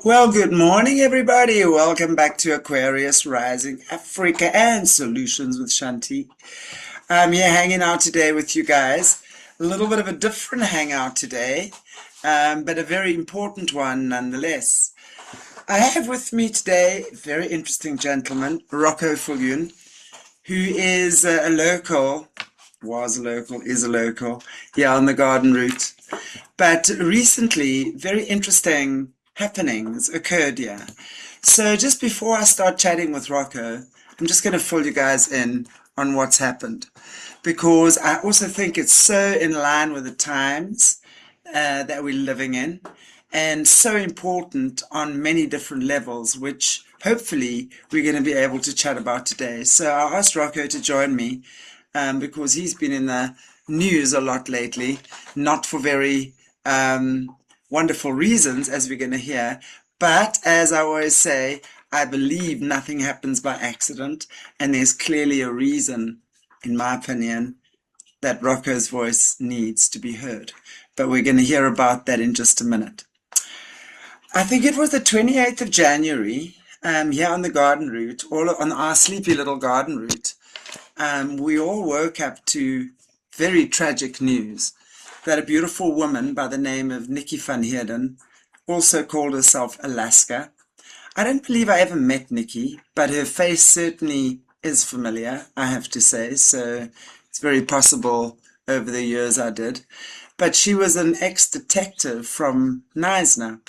Well, good morning, everybody. Welcome back to Aquarius Rising Africa and Solutions with Chantelle. I'm here hanging out today with you guys. A little bit of a different hangout today, but a very important one nonetheless. I have with me today a very interesting gentleman, Rocco Viljoen, who is a local, is a local here on the garden route. But recently, very interesting happenings occurred here. So just before I start chatting with Rocco, I'm just going to fill you guys in on what's happened, because I also think it's so in line with the times that we're living in, and so important on many different levels, which hopefully we're going to be able to chat about today. So I asked Rocco to join me because he's been in the news a lot lately, not for very wonderful reasons, as we're going to hear. But as I always say, I believe nothing happens by accident, and there's clearly a reason, in my opinion, that Rocco's voice needs to be heard. But we're going to hear about that in just a minute. I think it was the 28th of January, here on the garden route, all on our sleepy little garden route. We all woke up to very tragic news that a beautiful woman by the name of Nicky van Heerden, also called herself Alaska. I don't believe I ever met Nicky, but her face certainly is familiar, I have to say, so it's very possible over the years I did. But she was an ex-detective from Knysna,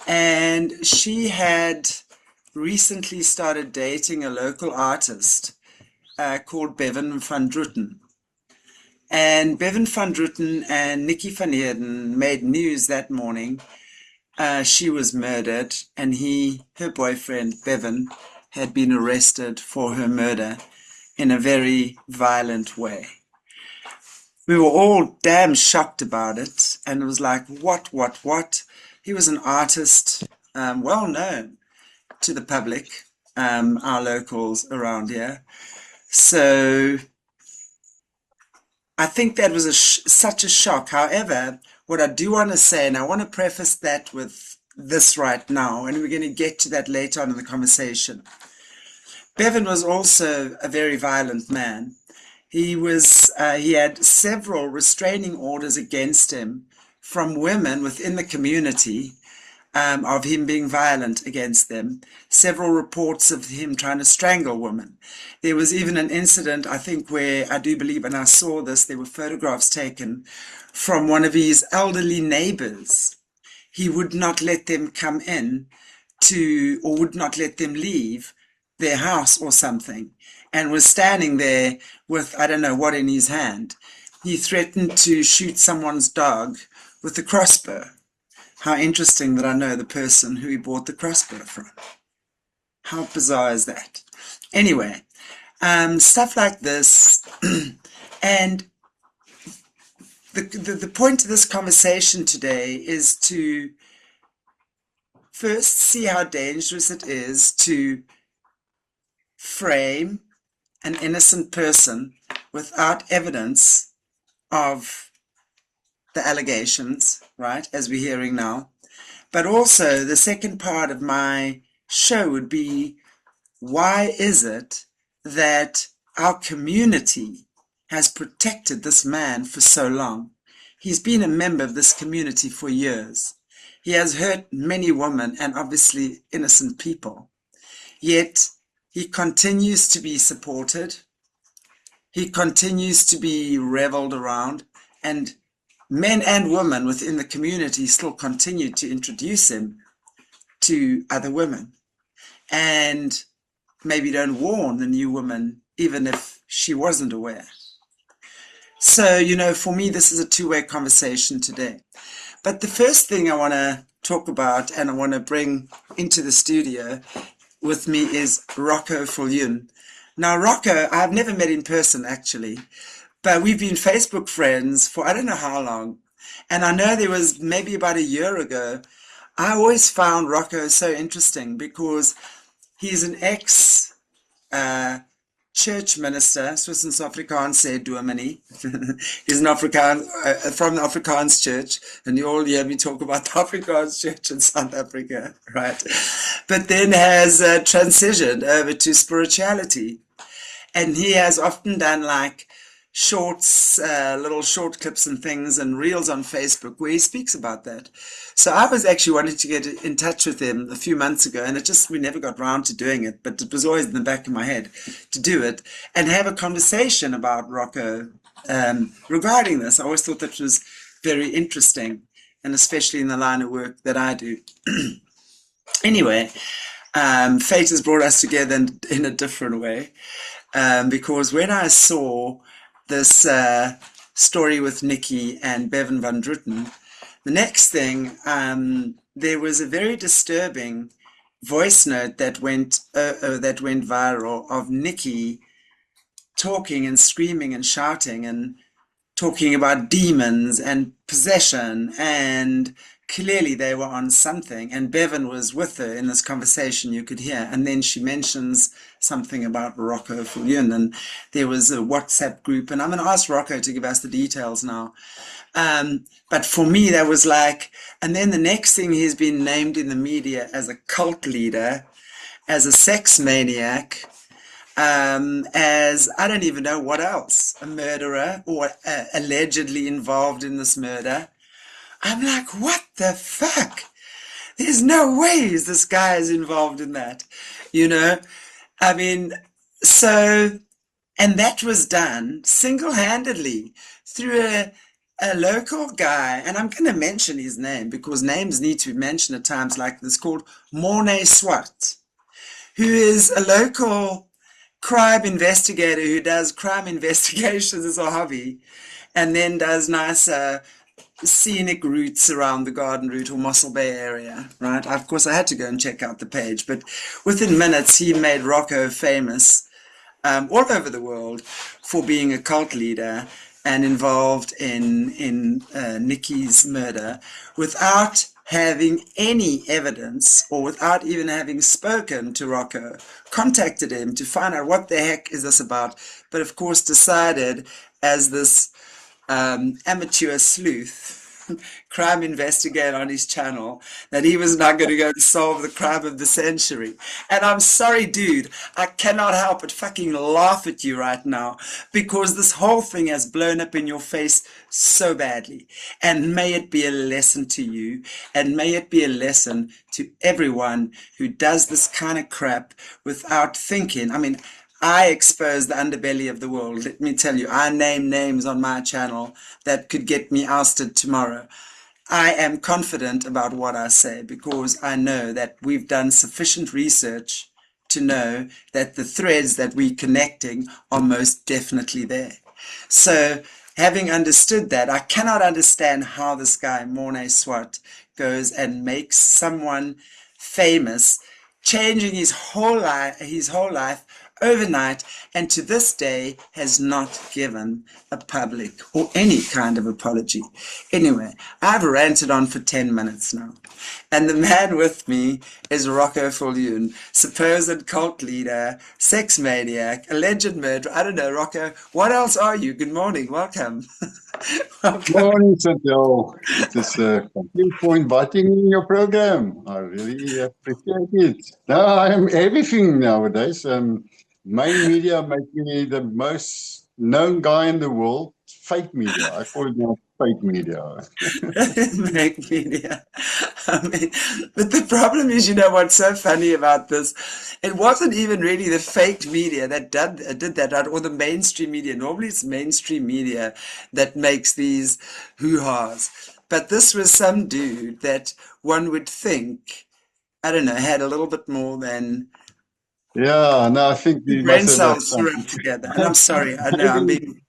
and she had recently started dating a local artist called Bevan van Druten. And Bevan van Druten and Nicky van Heerden made news that morning. She was murdered, and her boyfriend, Bevan, had been arrested for her murder in a very violent way. We were all damn shocked about it, and it was like, what? He was an artist, well known to the public, our locals around here. So I think that was such a shock. However, what I do want to say, and I want to preface that with this right now, and we're going to get to that later on in the conversation. Bevan was also a very violent man. He had several restraining orders against him from women within the community, of him being violent against them. Several reports of him trying to strangle women. There was even an incident, I think, where I do believe, and I saw this, there were photographs taken from one of his elderly neighbors. He would not let them come in or would not let them leave their house or something, and was standing there with, I don't know what, in his hand. He threatened to shoot someone's dog with a crossbow. How interesting that I know the person who he bought the crossbow from. How bizarre is that? Anyway, stuff like this. And the point of this conversation today is to first see how dangerous it is to frame an innocent person without evidence of the allegations, right, as we're hearing now. But also the second part of my show would be, why is it that our community has protected this man for so long? He's been a member of this community for years. He has hurt many women and obviously innocent people. Yet he continues to be supported. He continues to be reveled around, and men and women within the community still continue to introduce him to other women, and maybe don't warn the new woman, even if she wasn't aware. So, for me, this is a two-way conversation today. But the first thing I want to talk about and I want to bring into the studio with me is Rocco Viljoen. Now, Rocco, I've never met in person, actually. But we've been Facebook friends for I don't know how long. And I know there was maybe about a year ago. I always found Rocco so interesting because he's an ex-child church minister, Swiss and Afrikaans sê dominee. He's an Afrikaans, from the Afrikaans church, and you all hear me talk about the Afrikaans church in South Africa, right? But then has transitioned over to spirituality. And he has often done like shorts, little short clips and things and reels on Facebook where he speaks about that. So I was actually wanting to get in touch with him a few months ago, and we never got round to doing it, but it was always in the back of my head to do it and have a conversation about Rocco regarding this. I always thought that was very interesting, and especially in the line of work that I do. Anyway, fate has brought us together in a different way. Because when I saw this story with Nicky and Bevan van Druten, the next thing, there was a very disturbing voice note that went viral of Nicky talking and screaming and shouting and talking about demons and possession, and clearly they were on something, and Bevan was with her in this conversation, you could hear, and then she mentions something about Rocco Viljoen, and there was a WhatsApp group, and I'm going to ask Rocco to give us the details now. But for me, that was like, and then the next thing, he's been named in the media as a cult leader, as a sex maniac, as I don't even know what else, a murderer or allegedly involved in this murder. I'm like, what the fuck? There's no ways this guy is involved in that, you know? I mean, so, and that was done single-handedly through a local guy, and I'm going to mention his name because names need to be mentioned at times like this, called Morne Swart, who is a local crime investigator who does crime investigations as a hobby, and then does nice scenic routes around the Garden Route or Mossel Bay area, right? Of course, I had to go and check out the page, but within minutes, he made Rocco famous all over the world for being a cult leader and involved in Nicky's murder without having any evidence or without even having spoken to Rocco, contacted him to find out what the heck is this about, but of course decided as this amateur sleuth, crime investigator on his channel, that he was not going to go and solve the crime of the century. And I'm sorry, dude, I cannot help but fucking laugh at you right now because this whole thing has blown up in your face so badly. And may it be a lesson to you, and may it be a lesson to everyone who does this kind of crap without thinking. I mean, I expose the underbelly of the world. Let me tell you, I name names on my channel that could get me ousted tomorrow. I am confident about what I say because I know that we've done sufficient research to know that the threads that we're connecting are most definitely there. So having understood that, I cannot understand how this guy, Morne Swart, goes and makes someone famous, changing his whole life overnight, and to this day has not given a public or any kind of apology. Anyway, I've ranted on for 10 minutes now, and the man with me is Rocco Viljoen, supposed cult leader, sex maniac, alleged murderer. I don't know, Rocco, what else are you? Good morning, welcome. Good morning, Chantelle. It is thank you for inviting me in your program. I really appreciate it. Now I am everything nowadays. Main media make me the most known guy in the world. Fake media. I call it now fake media. Fake media. I mean, but the problem is, you know what's so funny about this? It wasn't even really the fake media that did that, right? Or the mainstream media. Normally it's mainstream media that makes these hoo-has. But this was some dude that one would think, I don't know, had a little bit more than Yeah, no, I think you brain must have had cells something. screwed together. And I'm sorry, I know I'm Maybe, being...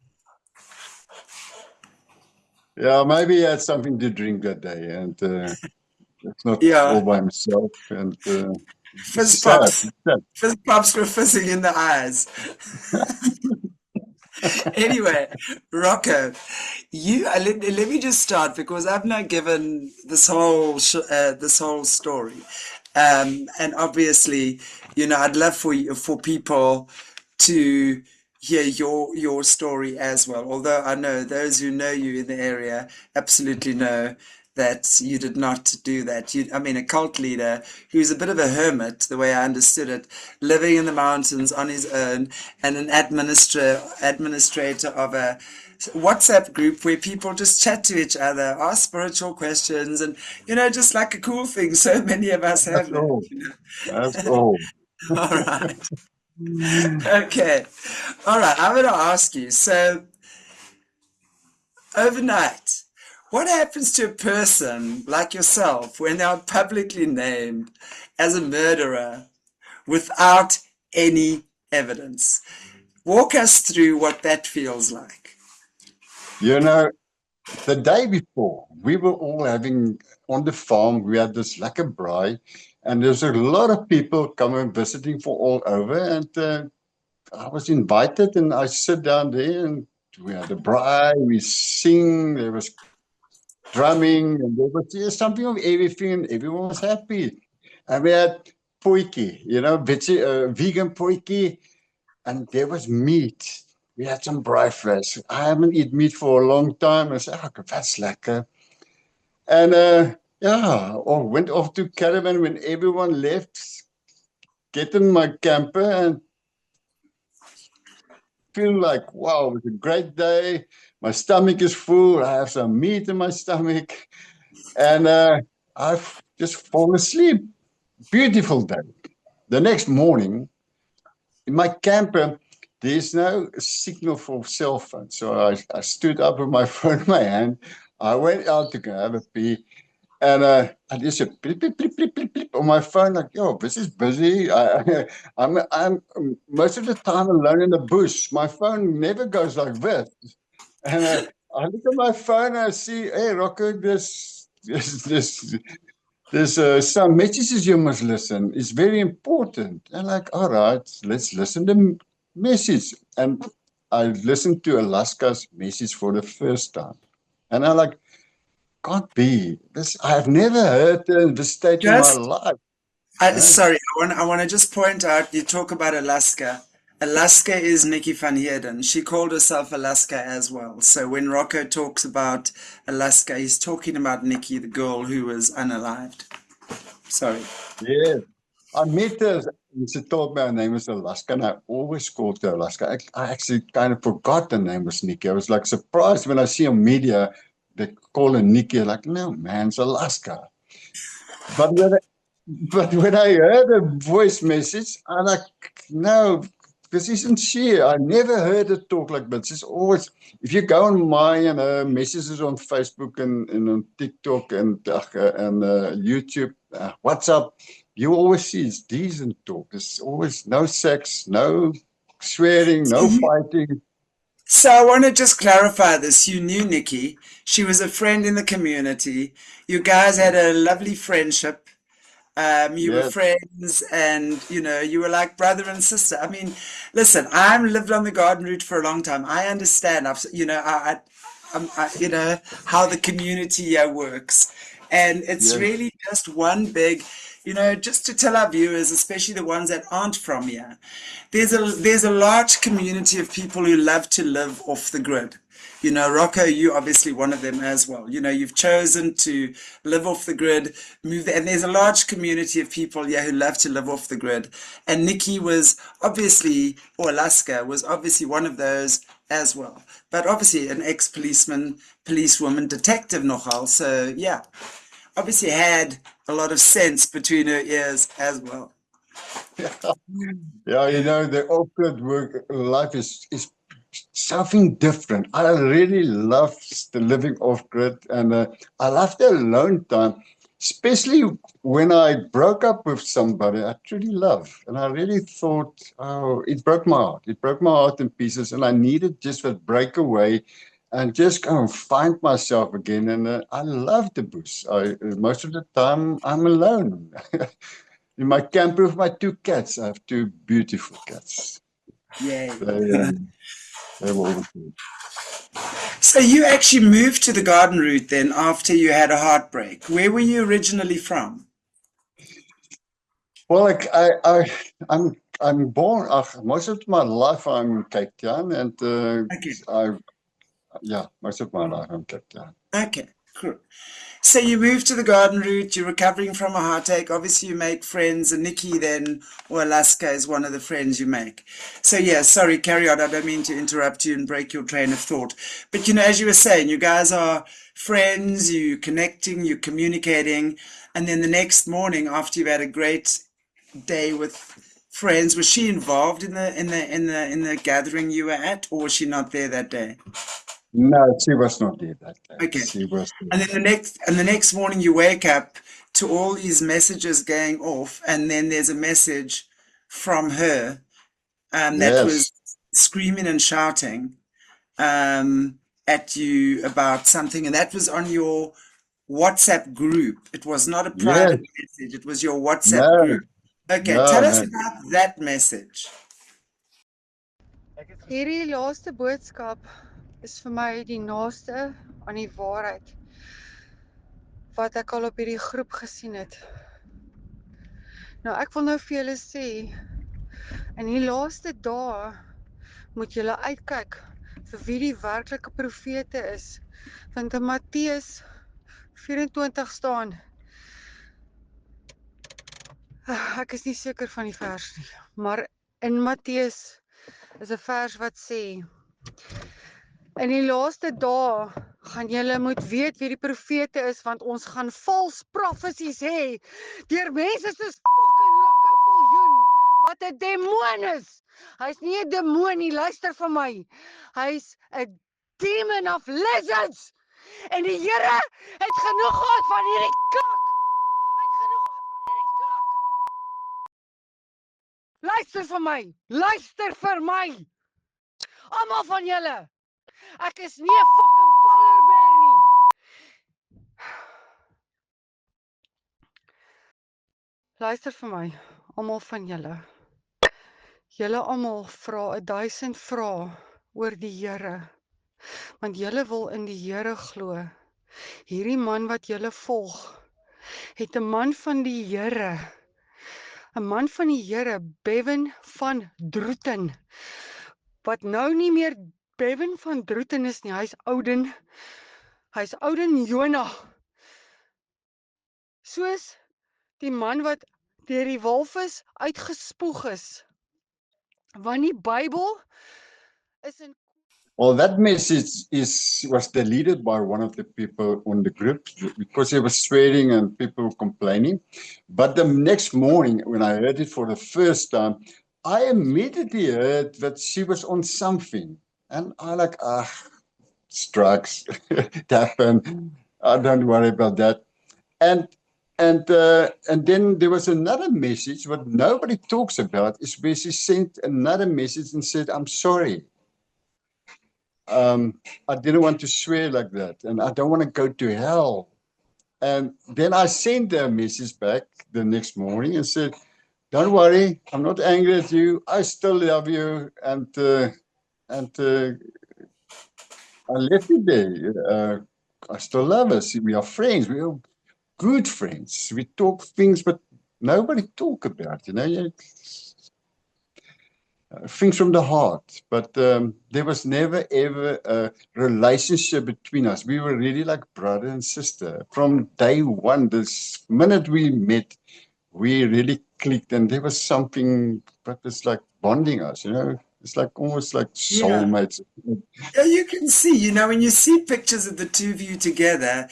yeah, maybe he had something to drink that day, and it's not all Yeah, by himself. And it's fizz sad. pops. It's sad. Fizz pops were fizzing in the eyes. Anyway, Rocco, let me just start because I've now given this whole story, and obviously, you know, I'd love for people to hear your story as well. Although I know those who know you in the area absolutely know that you did not do that. I mean, a cult leader who's a bit of a hermit, the way I understood it, living in the mountains on his own, and an administrator of a WhatsApp group where people just chat to each other, ask spiritual questions, and just like a cool thing. So many of us That's have that. all. That's all. All right. Okay. All right. I'm going to ask you. So, overnight, what happens to a person like yourself when they're publicly named as a murderer without any evidence? Walk us through what that feels like. You know, the day before, we were all having on the farm, we had this lekker braai, and there's a lot of people coming visiting from all over. And I was invited, and I sit down there, and we had a braai, we sing, there was drumming, and there was just something of everything, and everyone was happy. And we had potjie, vegan potjie, and there was meat. We had some breakfast. I haven't eaten meat for a long time. I said, oh, that's lekker. And yeah, I went off to caravan when everyone left, get in my camper and feel like, wow, it was a great day. My stomach is full. I have some meat in my stomach. And I've just fallen asleep. Beautiful day. The next morning, in my camper, there's no signal for cell phone. So I stood up with my phone in my hand. I went out to go have a pee. And I just said, blip, blip, blip, blip, blip, blip on my phone, like, yo, this is busy. I'm most of the time alone in the bush. My phone never goes like this. And I look at my phone and I see, hey, Rocco, there's some messages you must listen. It's very important. And like, all right, let's listen to message. And I listened to Alaska's message for the first time. And I like, can't be. This I've never heard this state in my Just, life. sorry, I want to just point out, you talk about Alaska. Alaska is Nicky van Heerden. She called herself Alaska as well. So when Rocco talks about Alaska, he's talking about Nicky, the girl who was unalived. Sorry. Yeah. I met her and she told me her name was Alaska, and I always called her Alaska. I actually kind of forgot the name was Nikki. I was like surprised when I see on media they call her Nikki. Like, no, man, it's Alaska. But when I heard a voice message, I'm like, no, this isn't she. I never heard her talk like that. She's always, if you go on my messages on Facebook and on TikTok and YouTube, WhatsApp, you always see it's decent talk. There's always no sex, no swearing, no fighting. So I want to just clarify this. You knew Nikki. She was a friend in the community. You guys had a lovely friendship. You were Yes, friends, and you were like brother and sister. I mean, listen, I've lived on the garden route for a long time. I understand. How the community here works, and it's yes, really just one big. Just to tell our viewers, especially the ones that aren't from here, there's a large community of people who love to live off the grid. Rocco, you obviously one of them as well. You've chosen to live off the grid, move there, and there's a large community of people here who love to live off the grid. And Nikki was obviously, or Alaska was obviously one of those as well. But obviously an ex-policeman, policewoman, detective nogal. So yeah, obviously had a lot of sense between her ears as well. yeah. The awkward work life is something different. I really love the living off grid, and I love the alone time, especially when I broke up with somebody I truly love. And I really thought, oh, it broke my heart. It broke my heart in pieces, and I needed just a breakaway and just go and find myself again. And I love the bush. Most of the time, I'm alone. In my camper with my two cats. I have two beautiful cats. Yay. They were always good. So you actually moved to the garden route then after you had a heartbreak. Where were you originally from? Well, like I'm I'm born. Most of my life I'm in Cape Town, and most of my life I'm Cape Town. Okay, cool. So you moved to the garden route, you're recovering from a heartache. Obviously, you make friends, and Nicky then, or Alaska, is one of the friends you make. So yeah, sorry, carry on. I don't mean to interrupt you and break your train of thought. But as you were saying, you guys are friends, you're connecting, you're communicating, and then the next morning, after you've had a great day with friends, was she involved in the gathering you were at, or was she not there that day? No, she was not there that day. Okay. She was And then the next morning you wake up to all these messages going off, and then there's a message from her that was Yes, screaming and shouting at you about something, and that was on your WhatsApp group. It was not a yes, private message, it was your WhatsApp no, group. Okay, no, tell us no. about that message. Hierdie laaste boodskap is vir my die naaste aan die waarheid wat ek al op hierdie groep gesien het. Nou ek wil nou vir julle sê, in die laaste dae moet julle uitkyk vir wie die werklike profete is. Want in Matteus 24 staan, ek is nie seker van die vers nie, maar in Matteus is 'n vers wat sê, in die laaste dae gaan julle moet weet wie die profete is, want ons gaan vals profesies hê deur mense soos fucking Rocco Viljoen, wat 'n demoon is. Hy's nie 'n demoon nie, luister vir my. Hy's 'n demon of lizards. En die Here het genoeg gehad van hierdie kak. Hy het genoeg gehad van hierdie kak. Luister vir my. Luister vir my. Almal van julle. Ek is nie 'n fucking polar bear nie. Luister vir my, almal van julle. Julle almal vra 1000 vrae oor die Here, want julle wil in die Here glo. Hierdie man wat julle volg, het 'n man van die Here, Bevan van Druten, wat nou nie meer Bevan van Druten is nie, hy's Ouden Jonah. Soos die man wat deur die walvis uitgespoeg is. Want die Bybel is in. Well, that message was deleted by one of the people on the group because he was swearing and people were complaining. But the next morning, when I heard it for the first time, I immediately heard that she was on something. And I like, drugs, it happened. I don't worry about that. And then there was another message, what nobody talks about, is where she sent another message and said, I'm sorry. I didn't want to swear like that, and I don't want to go to hell. And then I sent her a message back the next morning and said, don't worry, I'm not angry at you. I still love you. And I left it there. I still love us. We are friends. We are good friends. We talk things, but nobody talk about, things from the heart. But there was never ever a relationship between us. We were really like brother and sister from day one. This minute we met, we really clicked, and there was something that was like bonding us. It's like almost like soulmates. Yeah, you can see, when you see pictures of the two of you together,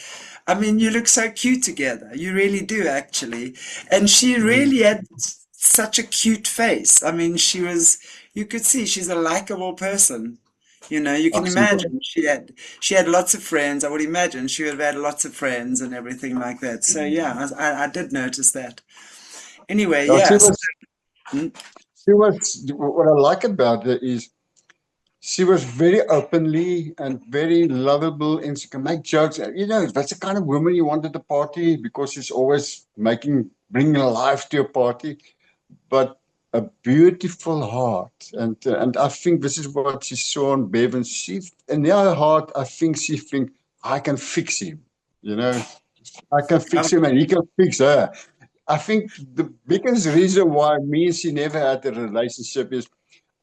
I mean, you look so cute together. You really do, actually. And she really had such a cute face. I mean, you could see she's a likable person. You can imagine she had lots of friends. I would imagine she would have had lots of friends and everything like that. So yeah, I did notice that. Anyway, Well, yes. she was, what I like about her is she was very openly and very lovable, and she can make jokes. That's the kind of woman you want at a party, because she's always bringing life to a party, but a beautiful heart. And I think this is what she saw in Bevan. In her heart, I think she I can fix him. I can fix him and he can fix her. I think the biggest reason why me and she never had a relationship is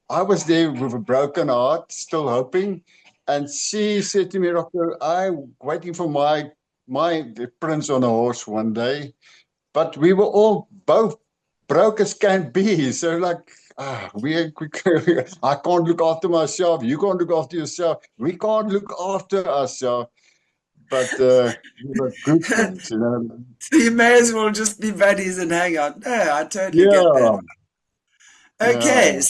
I was there with a broken heart, still hoping. And she said to me, Rocco, I'm waiting for my prince on a horse one day. But we were all both broke as can be. So like, I can't look after myself. You can't look after yourself. We can't look after ourselves. But we were good friends, you know. So you may as well just be buddies and hang out. No, I totally get that. Yeah, Okay, yeah.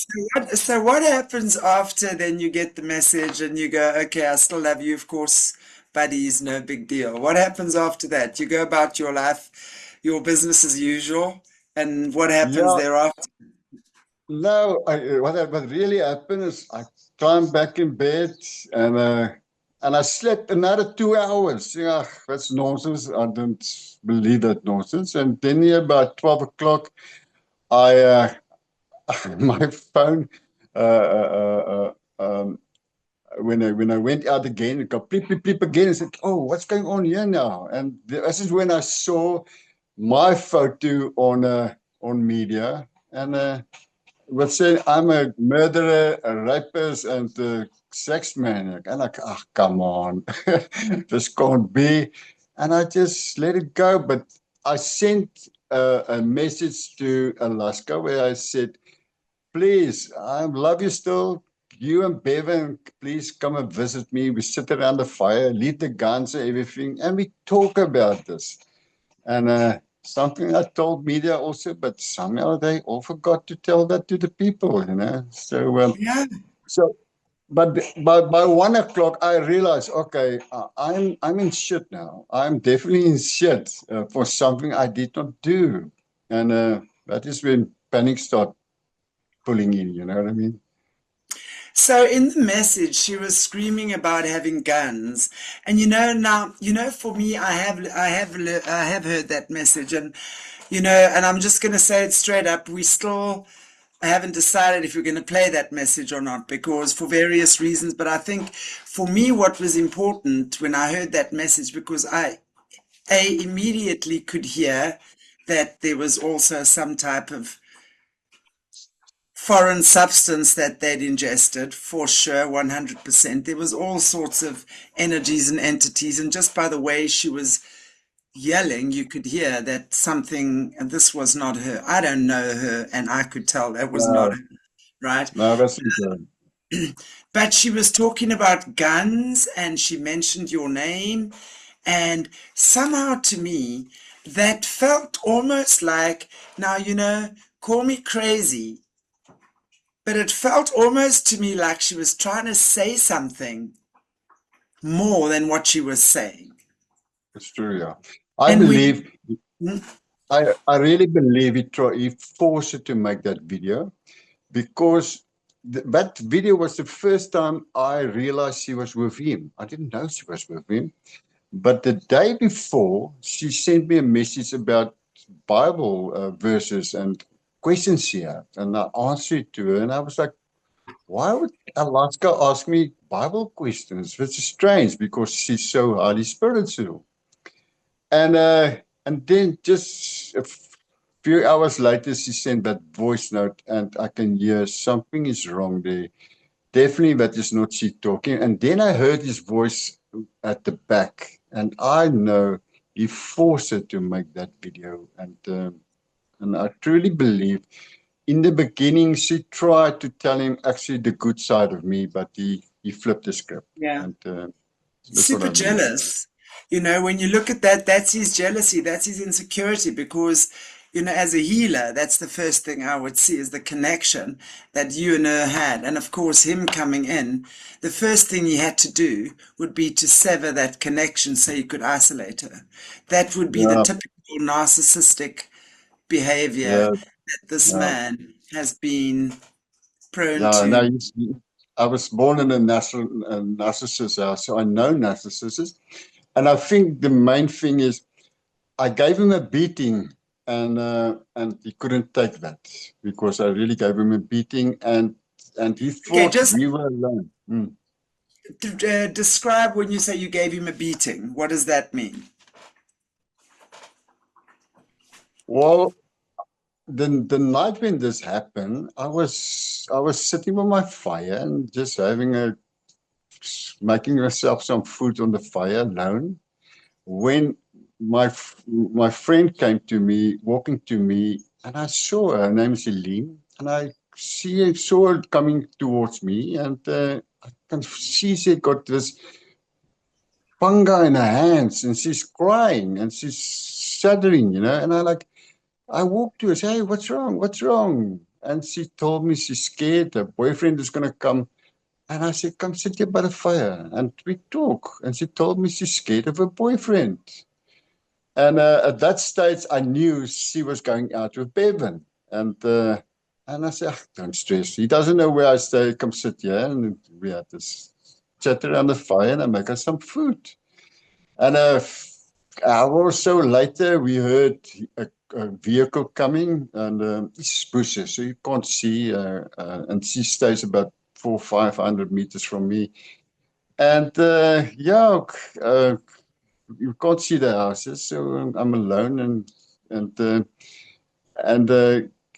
so what happens after then you get the message and you go, okay, I still love you, of course, buddies, no big deal. What happens after that? You go about your life, your business as usual, and what happens Yeah, thereafter? no, what really happened is I climbed back in bed and I slept another 2 hours. Yeah, that's nonsense. I don't believe that nonsense. And then here about 12 o'clock, I my phone when I went out again, it got bleep bleep bleep again. And said, "Oh, what's going on here now?" And this is when I saw my photo on media and. Would say I'm a murderer, a rapist, and a sex maniac. And like, ah, come on, this can't be. And I just let it go. But I sent a message to Alaska where I said, please, I love you still. You and Bevan, please come and visit me. We sit around the fire, leave the guns and everything, and we talk about this. And something I told media also, but somehow they all forgot to tell that to the people, you know. Yeah. So, but by 1 o'clock, I realized, okay, I'm in shit now. I'm definitely in shit for something I did not do, and that is when panic start pulling in. You know what I mean? So in the message, she was screaming about having guns, and now for me, I have heard that message, and I'm just going to say it straight up. I haven't decided if we're going to play that message or not because for various reasons. But I think for me, what was important when I heard that message, because I immediately could hear that there was also some type of foreign substance that they'd ingested, for sure, 100%. There was all sorts of energies and entities, and just by the way she was yelling, you could hear that something, and this was not her. I don't know her, and I could tell that was not No, her, right? no, that's not good. But she was talking about guns, and she mentioned your name, and somehow to me, that felt almost like, now, call me crazy, but it felt almost to me like she was trying to say something more than what she was saying. It's true. Yeah, I And we, believe. I really believe he forced her to make that video because that video was the first time I realized she was with him. I didn't know she was with him. But the day before, she sent me a message about Bible verses and questions she had. And I answered it to her. And I was like, why would Alaska ask me Bible questions? Which is strange because she's so highly spiritual. And uh, and then just a few hours later, she sent that voice note, and I can hear something is wrong there. Definitely, that is not she talking. And then I heard his voice at the back, and I know he forced her to make that video. And I truly believe in the beginning she tried to tell him actually the good side of me, but he flipped the script, yeah, and that's what super I believe. jealous. When you look at that, that's his jealousy, that's his insecurity, because, as a healer, that's the first thing I would see is the connection that you and her had. And of course, him coming in, the first thing he had to do would be to sever that connection so he could isolate her. That would be the Yeah, typical narcissistic behavior yeah, that this yeah. man has been prone Yeah, no, to. I was born in a narcissist house, so I know narcissists. And I think the main thing is I gave him a beating, and he couldn't take that because I really gave him a beating, and he Okay, thought just we were alone. describe when you say you gave him a beating. What does that mean? Well, the night when this happened, I was sitting by my fire and just making myself some food on the fire alone. When my friend came to me, walking to me, and I saw her. Her name is Eileen, and saw her coming towards me, and I can see she got this panga in her hands, and she's crying and she's shuddering, And I walked to her, say, "Hey, what's wrong? What's wrong?" And she told me she's scared. Her boyfriend is gonna come. And I said, "Come sit here by the fire." And we talk. And she told me she's scared of her boyfriend. And at that stage, I knew she was going out with Bevan. And I said, "Don't stress. He doesn't know where I stay. Come sit here." And we had this chat around the fire, and I make her some food. And an hour or so later, we heard a vehicle coming, and it's bushes, so you can't see. And she stays about 400-500 meters from me. And you can't see the houses, so I'm alone, and uh, and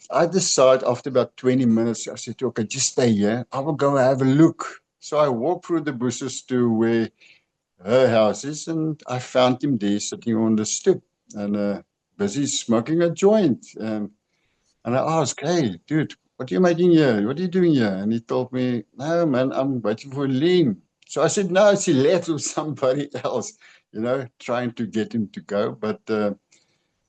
I decided after about 20 minutes, I said, "Okay, just stay here. I will go have a look." So I walked through the bushes to where her house is, and I found him there sitting on the stoep and busy smoking a joint. And I asked, "Hey, dude, what are you making here? What are you doing here?" And he told me, "No, man, I'm waiting for Lean." So I said, "No, she left with somebody else, trying to get him to go."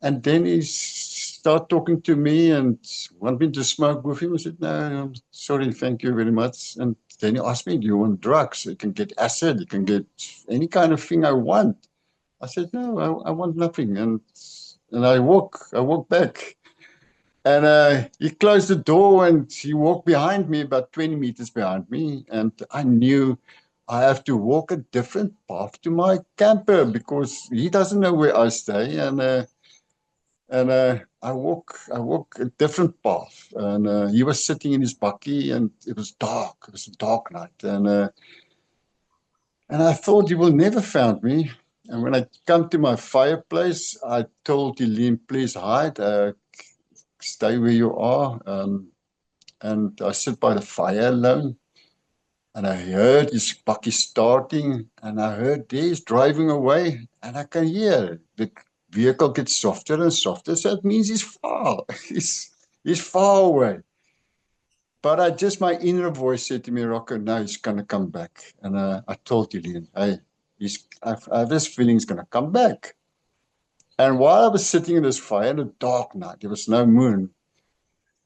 And then he started talking to me and wanted me to smoke with him. I said, "No, I'm sorry, thank you very much." And then he asked me, "Do you want drugs? You can get acid, you can get any kind of thing I want." I said, "No, I want nothing." And I walk back. And he closed the door and he walked behind me, about 20 meters behind me. And I knew I have to walk a different path to my camper because he doesn't know where I stay. And I walk a different path. And he was sitting in his bakkie and it was dark. It was a dark night. And I thought he will never find me. And when I come to my fireplace, I told Eileen, "Please hide. Stay where you are." And I sit by the fire alone, and I heard his bakkie starting, and I heard he's driving away, and I can hear the vehicle get softer and softer, so it means he's far. He's far away. But my inner voice said to me, "Rocco, no, he's going to come back." And I told Julian, "Hey, I have this feeling he's going to come back." And while I was sitting in this fire in a dark night, there was no moon,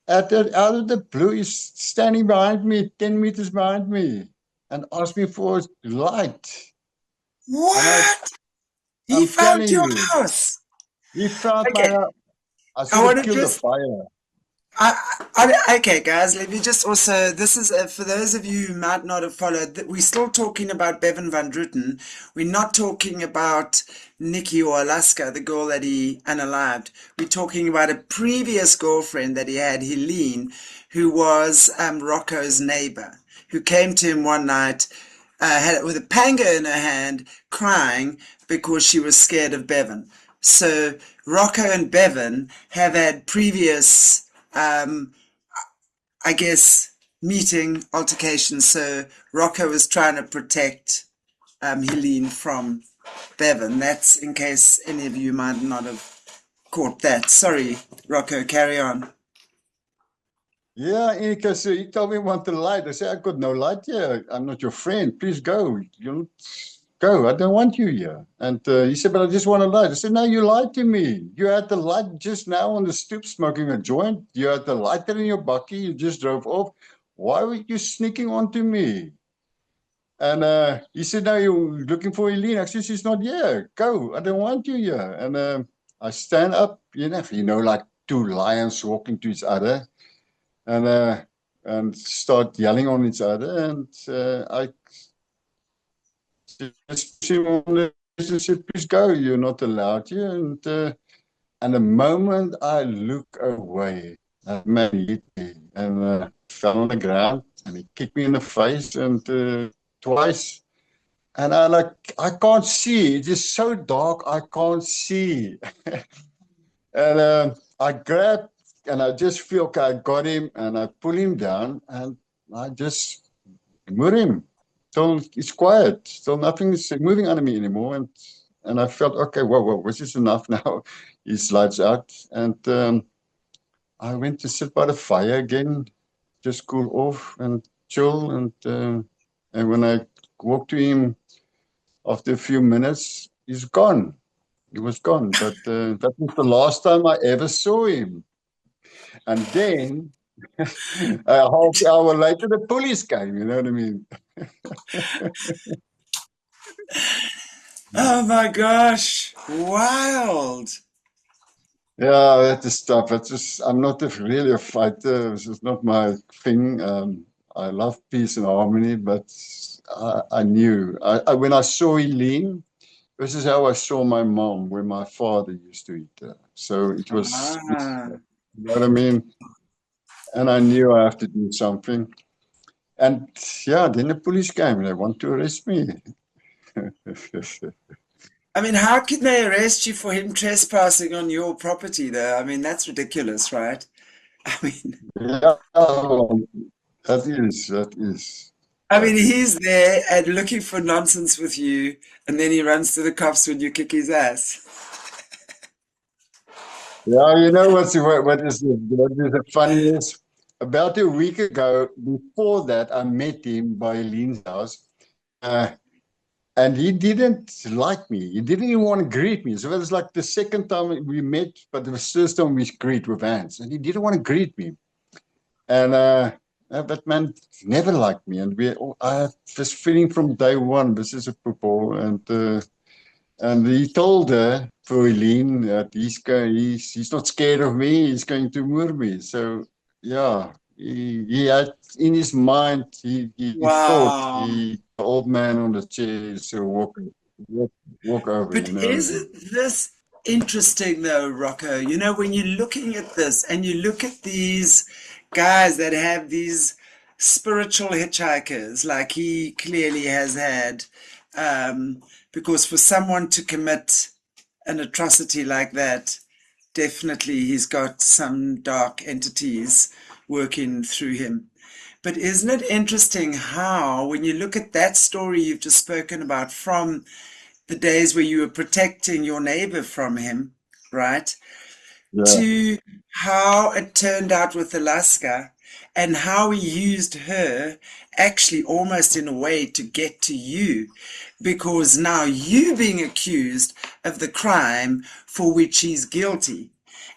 out of the blue, he's standing behind me, 10 meters behind me, and asked me for light. What? He I'm found telling your you, house. he found my Okay, house. I I should want have to killed the just fire. Okay, guys, let me just also, this is for those of you who might not have followed, that we're still talking about Bevan van Druten. We're not talking about Nicky or Alaska, the girl that he unalived. We're talking about a previous girlfriend that he had, Helene, who was Rocco's neighbor, who came to him one night with a panga in her hand, crying because she was scared of Bevan. So Rocco and Bevan have had previous I guess, meeting altercations. So Rocco was trying to protect Helene from Bevan. That's in case any of you might not have caught that. Sorry, Rocco, carry on. Yeah, because he told me he wanted the light. I said, "I got no light here. I'm not your friend. Please go. You go. I don't want you here." And he said, "But I just want a light." I said, "No, you lied to me. You had the light just now on the stoop smoking a joint. You had the light in your bakkie. You just drove off. Why were you sneaking onto me?" And he said, "No, you're looking for Eileen." I said, "She's not here. Go. I don't want you here." And I stand up, like two lions walking to each other, and start yelling on each other. And I just him on the and said, "Please go. You're not allowed here." And the moment I look away, that man hit me and fell on the ground, and he kicked me in the face and twice. And I can't see. It is so dark. I can't see. And I grabbed and I just feel okay, I got him and I pull him down and I just move him till it's quiet, till nothing is moving under me anymore. And I felt, okay, whoa, this is enough now. He slides out. And I went to sit by the fire again, just cool off and chill. And when I walked to him after a few minutes, he's gone. He was gone. But that was the last time I ever saw him. And then a half hour later, the police came. You know what I mean? Oh my gosh, wild. Yeah, that is tough. It's just, I'm not really a fighter. This is not my thing. I love peace and harmony, but I knew. When I saw Eileen, this is how I saw my mom, where my father used to eat her. So it was, you Ah. know what I mean? And I knew I have to do something. And yeah, then the police came and they want to arrest me. I mean, how can they arrest you for him trespassing on your property, though? I mean, that's ridiculous, right? I mean, Yeah, that is, I that mean, is. he's there and looking for nonsense with you, and then he runs to the cops when you kick his ass. Yeah, you know what is the funniest? About a week ago, before that, I met him by Lean's house, uh, and he didn't like me. He didn't even want to greet me. So it was like the second time we met, but the first time we greet with hands, and he didn't want to greet me. And that man never liked me, and I was feeling from day one, this is a purple, and he told her, Pauline, that he's not scared of me. He's going to murder me. So yeah, he had in his mind he thought Wow. the old man on the chair is walk, walk over. But You know what I mean? isn't this interesting though, Rocco? You know, when you're looking at this and you look at these guys that have these spiritual hitchhikers, like he clearly has had, because for someone to commit an atrocity like that, definitely he's got some dark entities working through him. But isn't it interesting how, when you look at that story you've just spoken about from the days where you were protecting your neighbor from him, right? Yeah, To how it turned out with Alaska and how he used her actually almost in a way to get to you because now you being accused of the crime for which he's guilty.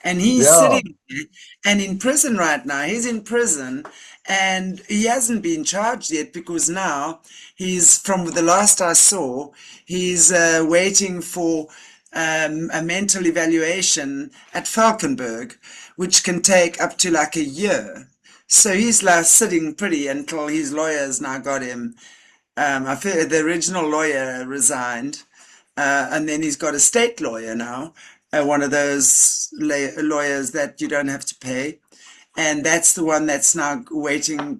And he's yeah, sitting there and in prison right now. He's in prison and he hasn't been charged yet because now he's, from the last I saw, he's waiting for a mental evaluation at Falkenberg, which can take up to like a year. So he's like sitting pretty until his lawyers now got him. I feel the original lawyer resigned, and then he's got a state lawyer now, one of those lawyers that you don't have to pay. And that's the one that's now waiting,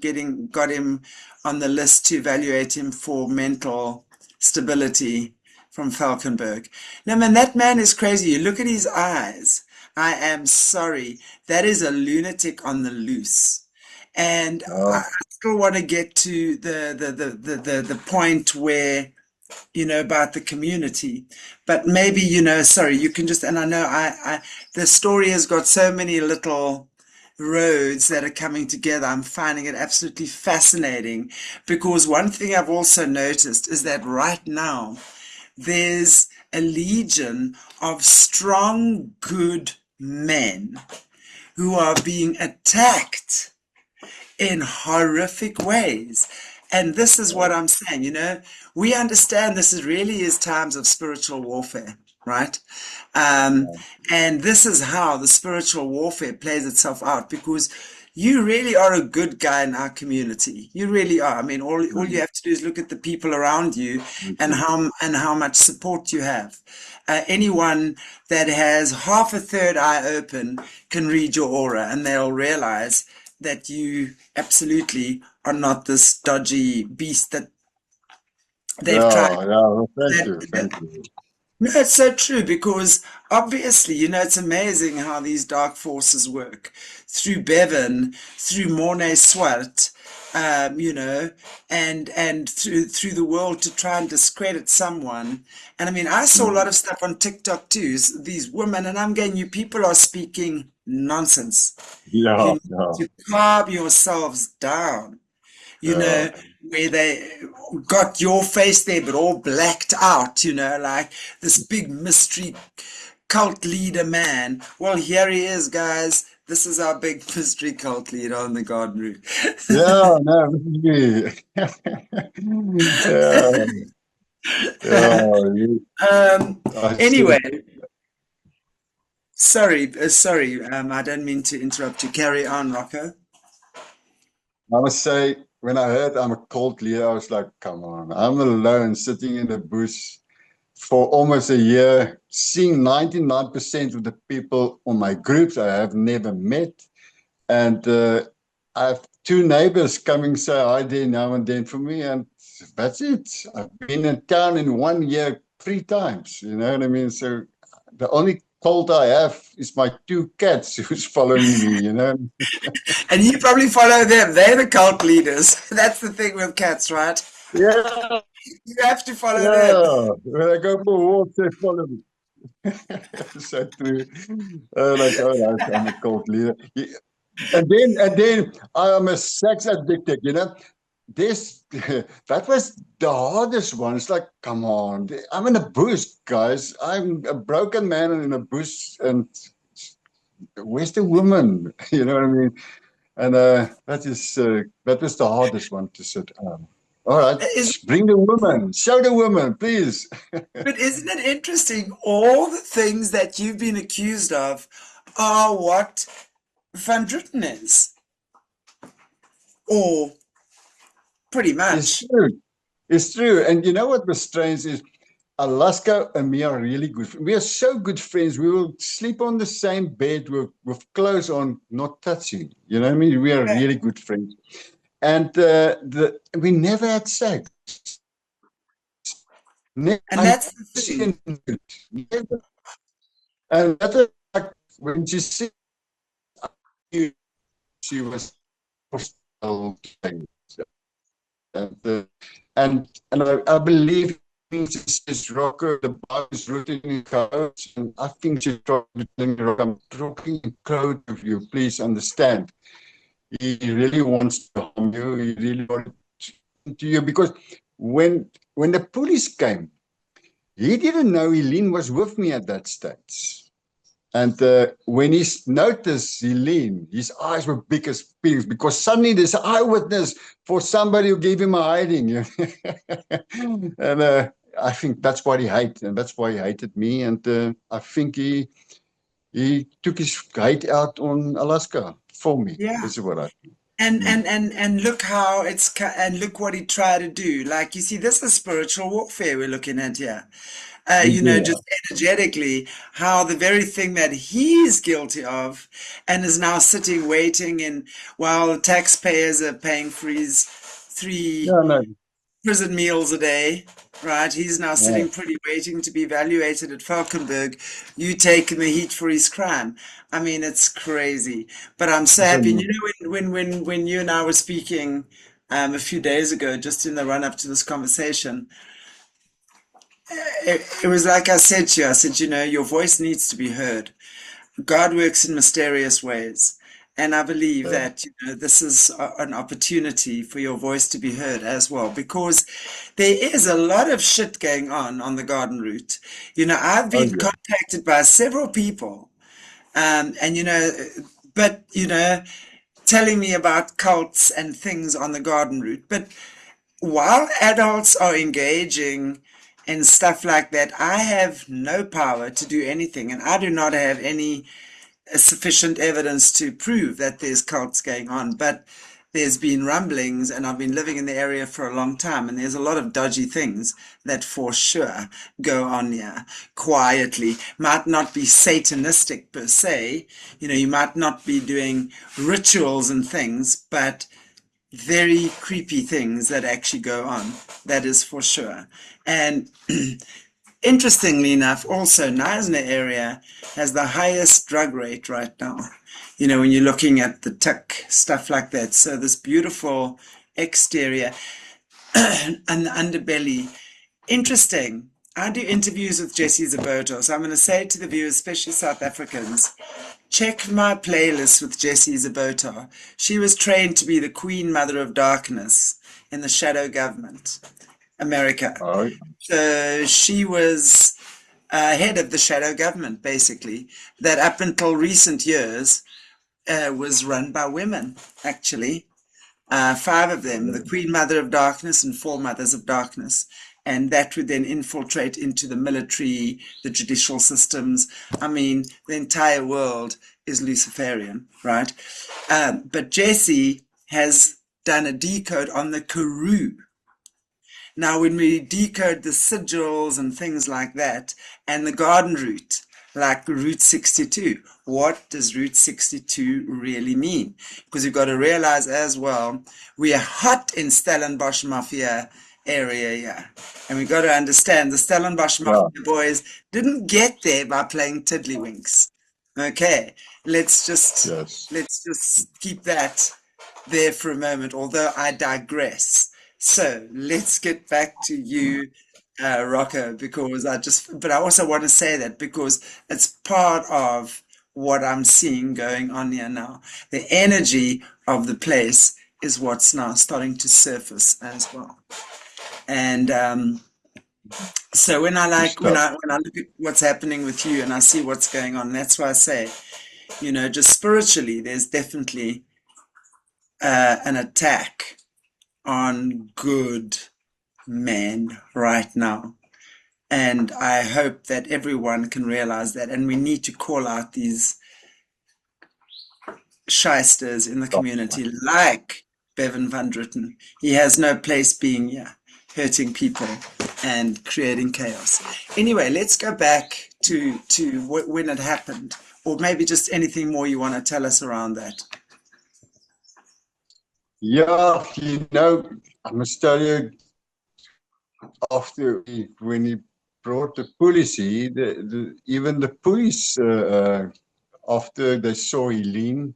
got him on the list to evaluate him for mental stability from Falkenberg. Now, man, that man is crazy. You look at his eyes. I am sorry. That is a lunatic on the loose. And yeah, I still want to get to the point where, you know, about the community. But maybe, you know, sorry, you can just, and I know the story has got so many little roads that are coming together. I'm finding it absolutely fascinating because one thing I've also noticed is that right now there's a legion of strong, good men who are being attacked in horrific ways. And this is what I'm saying, you know, we understand this is really is times of spiritual warfare, right? And this is how the spiritual warfare plays itself out because you really are a good guy in our community. You really are. I mean, all you have to do is look at the people around you and how much support you have. Anyone that has half a third eye open can read your aura and they'll realize that you absolutely are not this dodgy beast that they've tried. yeah. Well, thank That, you, that thank you. No, it's so true because obviously, it's amazing how these dark forces work through Bevan, through Mornay Swart, you know, and through the world to try and discredit someone. And I mean, I saw a lot Mm. of stuff on TikTok too, these women, and I'm getting you people are speaking nonsense. You Yeah, need yeah, to calm yourselves down, yeah. where they got your face there, but all blacked out, like this big mystery cult leader man. Well, here he is, guys. This is our big mystery cult leader on the garden route. Yeah, no, this is me. Yeah, yeah. um, I anyway, said, sorry, I don't mean to interrupt you. Carry on, Rocco. I must say, when I heard I'm a cult leader, I was like, come on, I'm alone sitting in the bush for almost a year, seeing 99% of the people on my groups I have never met. And I have two neighbors coming say hi there now and then for me, and that's it. I've been in town in 1 year 3 times. You know what I mean? So the only cult I have is my two cats who's following me. You know? And you probably follow them. They're the cult leaders. That's the thing with cats, right? Yeah, You have to follow them. yeah. When I go for walks, they follow me. So true. Like, all right, I'm a cult leader. And then I am a sex addicted, This that was the hardest one. It's like, come on, I'm in a bush, guys. I'm a broken man in a bush, and where's the woman? You know what I mean? And that was the hardest one to sit. All right, Is bring the woman, show the woman, please. But isn't it interesting? All the things that you've been accused of are what Van Druten is, or pretty It's much. true. It's true. And you know what was strange is Alaska and me are really good. We are so good friends. We will sleep on the same bed with clothes on, not touching. You know what I mean? We are Yeah. really good friends. And we never had sex. And I that's the never thing. seen it. Never. And that was like when she said she was okay. And I believe this is Rocco, the Bible is written in codes, and I think she's trying to me, Rocco, I'm talking in code of you. Please understand. He really wants to harm you. He really wants to you because when the police came, he didn't know Eileen was with me at that stage. And when he noticed Helene, his eyes were big as pigs because suddenly there's an eyewitness for somebody who gave him a hiding. And I think that's what he hated, and that's why he hated me. And I think he took his hate out on Alaska for me. Yeah. This is what I think. And Mm. and and and look how and look what he tried to do. Like you see, this is spiritual warfare we're looking at here. Yeah. Just energetically, how the very thing that he's guilty of and is now sitting waiting and while the taxpayers are paying for his three Yeah, no, prison meals a day, right? He's now no, sitting pretty waiting to be evaluated at Falkenberg. You taking the heat for his crime. I mean, it's crazy. But I'm so it's happy. And a, you know, when you and I were speaking a few days ago, just in the run up to this conversation, it was like I said to you, I said, your voice needs to be heard. God works in mysterious ways. And I believe uh, that this is an opportunity for your voice to be heard as well, because there is a lot of shit going on the garden route. I've oh, been yeah. contacted by several people, and but telling me about cults and things on the garden route. But while adults are engaging in stuff like that, I have no power to do anything, and I do not have any sufficient evidence to prove that there's cults going on. But there's been rumblings, and I've been living in the area for a long time, and there's a lot of dodgy things that for sure go on here quietly. Might not be satanistic per se, you might not be doing rituals and things, but very creepy things that actually go on. That is for sure. And Interestingly enough, also Knysna area has the highest drug rate right now. You know, when you're looking at the tick, stuff like that. So this beautiful exterior and the underbelly. Interesting. I do interviews with Jessie Zaboto, so I'm going to say to the viewers, especially South Africans, check my playlist with Jessie Zaboto. She was trained to be the Queen Mother of Darkness in the shadow government, America. Oh, So she was head of the shadow government, basically, that up until recent years was run by women, actually. 5 of them, the Queen Mother of Darkness and 4 Mothers of Darkness. And that would then infiltrate into the military, the judicial systems. I mean, the entire world is Luciferian, right? But Jessie has done a decode on the Karoo. Now, when we decode the sigils and things like that, and the garden route, like Route 62, what does Route 62 really mean? Because you've got to realize as well, we are hot in Stellenbosch Mafia area here. And we've got to understand the Stellenbosch Mafia boys didn't get there by playing tiddlywinks. Okay, let's just keep that there for a moment, although I digress. So let's get back to you, Rocco, because but I also want to say that because it's part of what I'm seeing going on here now. The energy of the place is what's now starting to surface as well. And so when I look at what's happening with you and I see what's going on, that's why I say, you know, just spiritually, there's definitely an attack on good men right now. And I hope that everyone can realize that. And we need to call out these shysters in the community, like Bevan van Druten. He has no place being here, hurting people and creating chaos. Anyway, let's go back to when it happened, or maybe just anything more you want to tell us around that. Yeah, you know, I must tell you, after when he brought the police, even the police, after they saw Helene,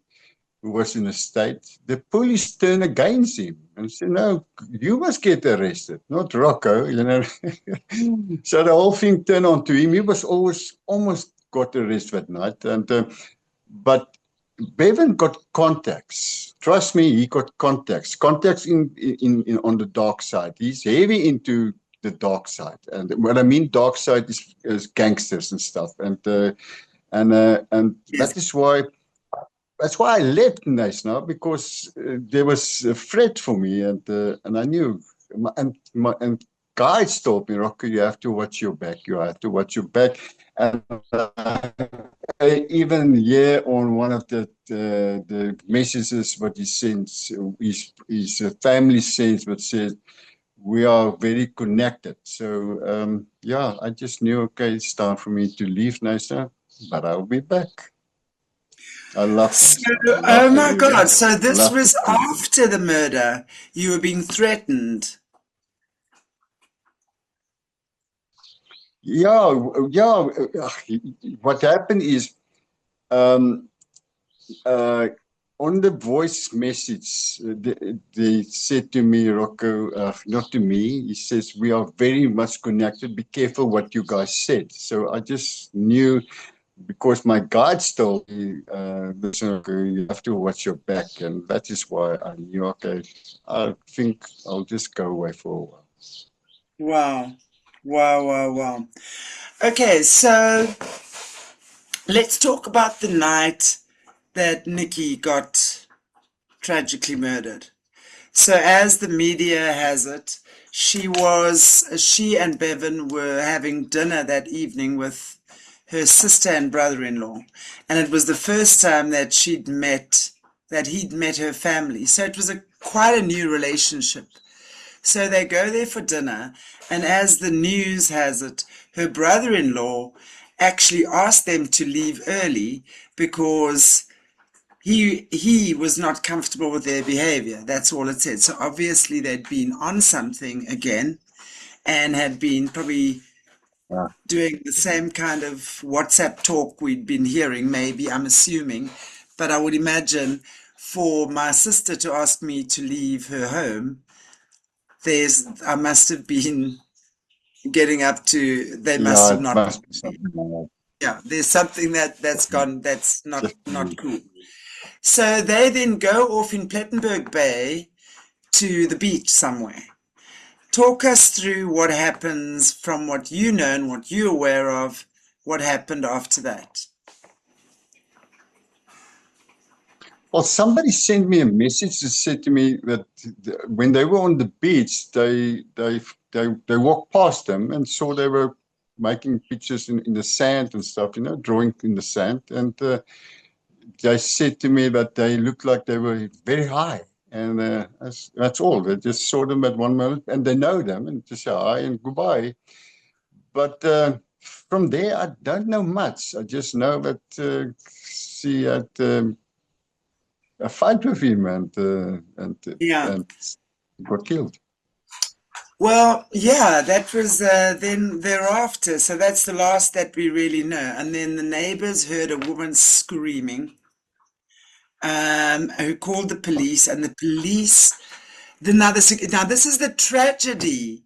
who was in a state, the police turned against him and said, no, you must get arrested, not Rocco, you know. So the whole thing turned on to him. He was almost got arrested that night. And but Bevan got contacts. Trust me, he got contacts. Contacts in on the dark side. He's heavy into the dark side. And what I mean dark side is gangsters and stuff. And yes. That's why I left Knysna, because there was a threat for me, and I knew, and guides told me, Rocco, you have to watch your back. You have to watch your back. And even here on one of the messages, what he sends, his family sends, what says, we are very connected. So yeah, I just knew, okay, it's time for me to leave Knysna, but I'll be back. I love it. Oh my God. So this was after the murder. You were being threatened. Yeah. What happened is, on the voice message, they said to me, Rocco, not to me, he says, we are very much connected. Be careful what you guys said. So I just knew, because my guides told me, listen, okay, you have to watch your back. And that is why I knew, okay, I think I'll just go away for a while. Wow. Wow. Okay, so let's talk about the night that Nicky got tragically murdered. So as the media has it, she and Bevan were having dinner that evening with her sister and brother-in-law, and it was the first time that he'd met her family. So it was quite a new relationship. So they go there for dinner, and as the news has it, her brother-in-law actually asked them to leave early because he was not comfortable with their behavior. That's all it said. So obviously they'd been on something again and had been probably doing the same kind of WhatsApp talk we'd been hearing, maybe, I'm assuming. But I would imagine for my sister to ask me to leave her home, I must have been getting up to, they must Yeah, have it not, must be something like yeah, there's something that's that. gone, that's not, Just not cool. So they then go off in Plettenberg Bay to the beach somewhere. Talk us through what happens from what you know and what you're aware of, what happened after that. Well, somebody sent me a message that said to me that when they were on the beach, they walked past them and saw they were making pictures in the sand and stuff, drawing in the sand. And they said to me that they looked like they were very high. And that's all. They just saw them at one moment and they know them and just say hi and goodbye. But from there, I don't know much. I just know that she had a fight with him Yeah. and got killed. Well, yeah, that was then thereafter. So that's the last that we really know. And then the neighbors heard a woman screaming, who called the police, and the police. Now, this is the tragedy.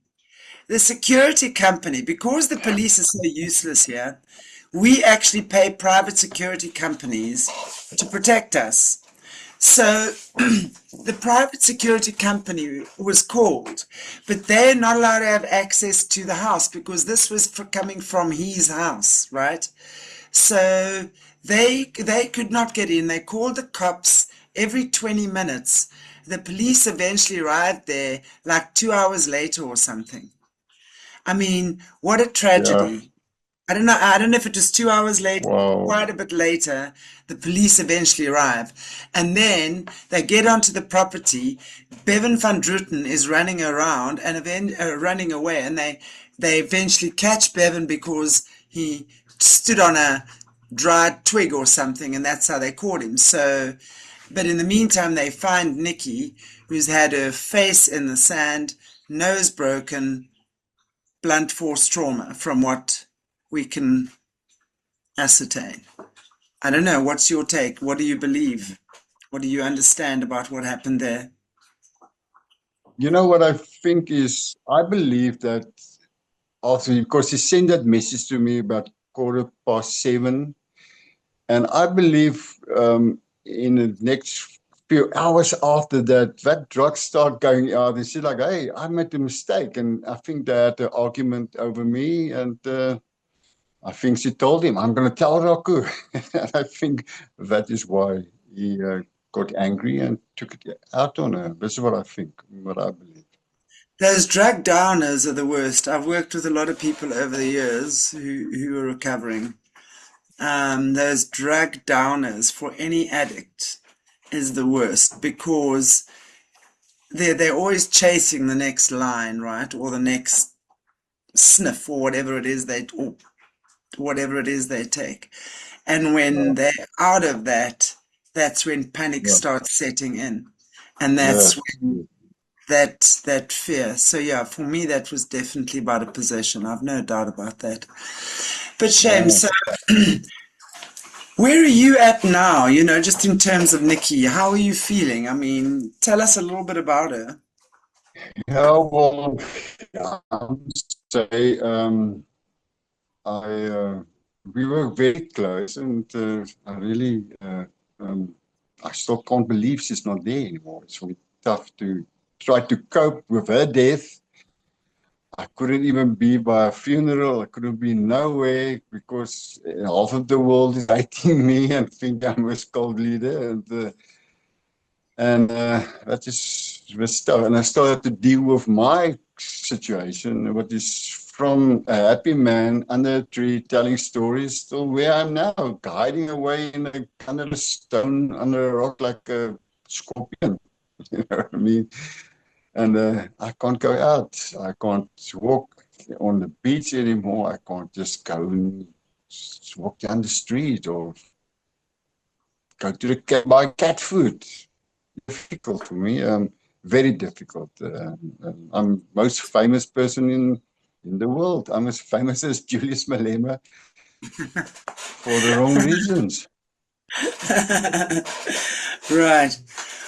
The security company, because the police is so useless here, we actually pay private security companies to protect us. So the private security company was called, but they're not allowed to have access to the house because this was coming from his house, right? So they could not get in. They called the cops every 20 minutes. The police eventually arrived there like 2 hours later or something. I mean, what a Yeah. tragedy. I don't know if it was 2 hours later, Wow. quite a bit later, the police eventually arrive. And then they get onto the property. Bevan van Druten is running around and running away. And they eventually catch Bevan because he stood on a dried twig or something. And that's how they caught him. So, but in the meantime, they find Nicky, who's had her face in the sand, nose broken, blunt force trauma, from what we can ascertain. I don't know. What's your take? What do you believe? What do you understand about what happened there? You know what I think is, I believe that after, because he sent that message to me about 7:15, and I believe in the next few hours after that, that drugs start going out. They say like, hey, I made a mistake. And I think they had an argument over me. And I think she told him, I'm going to tell Rocco. And I think that is why he got angry and took it out on her. This is what I think, what I believe. Those drug downers are the worst. I've worked with a lot of people over the years who are recovering. Those drug downers for any addict is the worst because they're always chasing the next line, right? Or the next sniff or whatever it is they take. And when they're out of that, that's when panic Yeah. starts setting in. And Yes. that's when that fear. So yeah, for me that was definitely about a possession. I've no doubt about that. But shame. Yeah. So where are you at now? You know, just in terms of Nicky, how are you feeling? I mean, tell us a little bit about her. Yeah, well, I would say we were very close, and I really, I still can't believe she's not there anymore. It's really tough to try to cope with her death. I couldn't even be by a funeral. I couldn't be nowhere because half of the world is hating me and think I'm a cult leader, and that is was tough. And I still had to deal with my situation, what is from a happy man under a tree telling stories, to where I'm now, hiding away under a stone, under a rock like a scorpion. You know what I mean? And I can't go out. I can't walk on the beach anymore. I can't just go and walk down the street or go to the cat, buy cat food. Difficult for me, very difficult. I'm most famous person in the world. I'm as famous as Julius Malema for the wrong reasons. Right.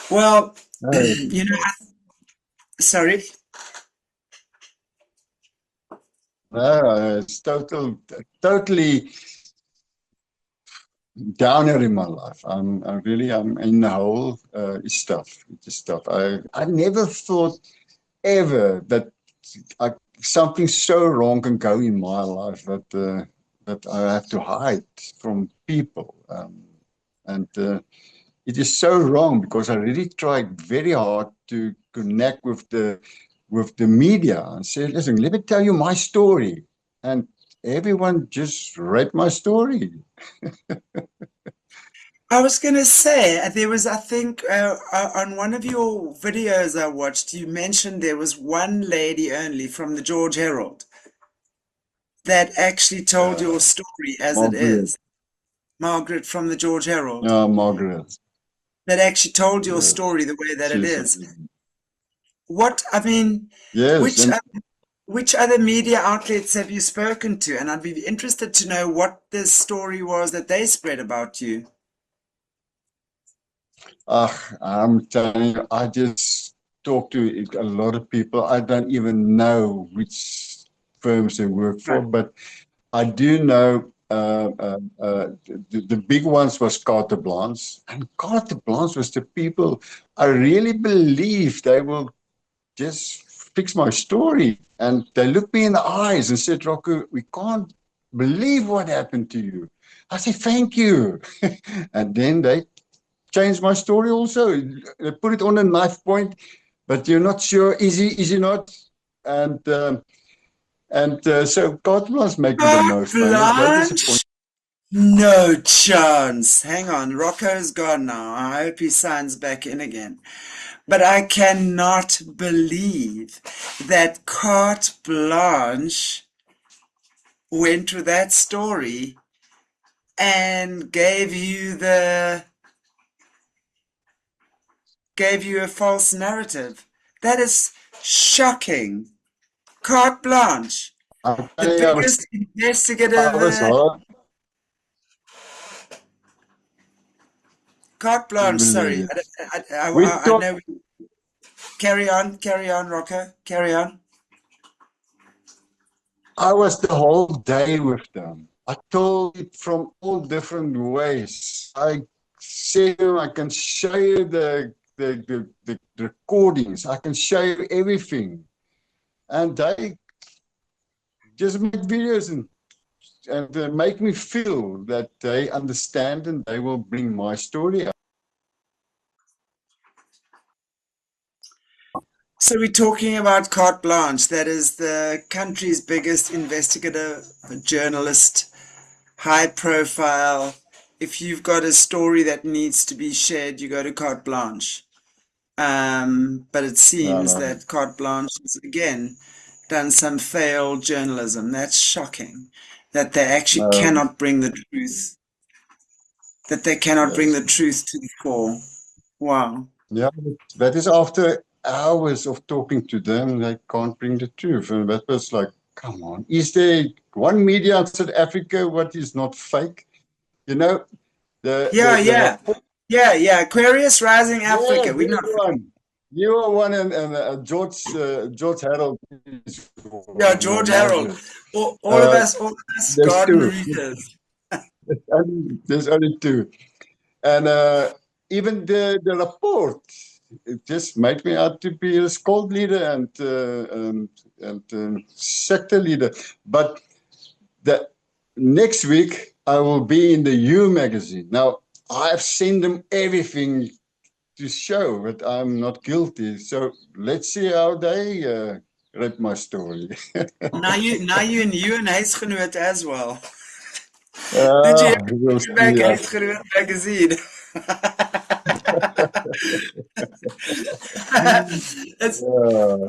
Well, Oh, sorry. no, it's totally downer in my life. I'm in the hole. It's tough. It's tough. I never thought ever that something so wrong can go in my life that I have to hide from people. And it is so wrong because I really tried very hard to connect with the media and say, listen, let me tell you my story. And everyone just read my story. I was going to say, there was, I think, on one of your videos I watched, you mentioned there was one lady only from the George Herald that actually told your story as it Margaret. is. Margaret from the George Herald. Margaret. That actually told your Yes. story the way that it She's is. What, I mean, yes, and which other media outlets have you spoken to? And I'd be interested to know what the story was that they spread about you. I'm telling you, I just talk to a lot of people. I don't even know which firms they work for, Right. but I do know the big ones was Carte Blanche, and Carte Blanche was the people I really believe they will just fix my story. And they looked me in the eyes and said, Rocco, we can't believe what happened to you. I said, thank you. And then they changed my story also. They put it on a knife point, but you're not sure, is he not? And so God must make me the Carte most famous. Very disappointed. Blanche? No chance. Hang on, Rocco's gone now. I hope he signs back in again. But I cannot believe that Carte Blanche went with that story and gave you a false narrative. That is shocking. Carte Blanche, I the tell you, biggest I was investigative. hard Carte to Blanche. Sorry, believe. We I talked. know. Carry on, Rocco. Carry on. I was the whole day with them. I told it from all different ways. I said I can show you the recordings. I can show you everything. And they just make videos and make me feel that they understand and they will bring my story up. So we're talking about Carte Blanche. That is the country's biggest investigative journalist, high profile. If you've got a story that needs to be shared, you go to Carte Blanche. But it seems No. that Carte Blanche has again done some failed journalism. That's shocking. That they actually No, cannot bring the truth. That they cannot bring yes. the truth to the fore. Wow. Yeah, that is after hours of talking to them, they can't bring the truth. And that was like, come on, is there one media in South Africa what is not fake? You know, Yeah, the yeah. report. Yeah. Aquarius Rising Yes, Africa. We're you're not. the one. You are one, and George Harold is Yeah, George Harold. marvelous. Uh, All of us there's garden two. readers. There's only two. And even the report, it just made me out to be a squad leader and sector leader. But the next week I will be in the U magazine. Now I've sent them everything to show that I'm not guilty. So let's see how they read my story. Now you and huisgenoot as well. Did you We'll ever see. back huisgenoot magazine? It's Uh,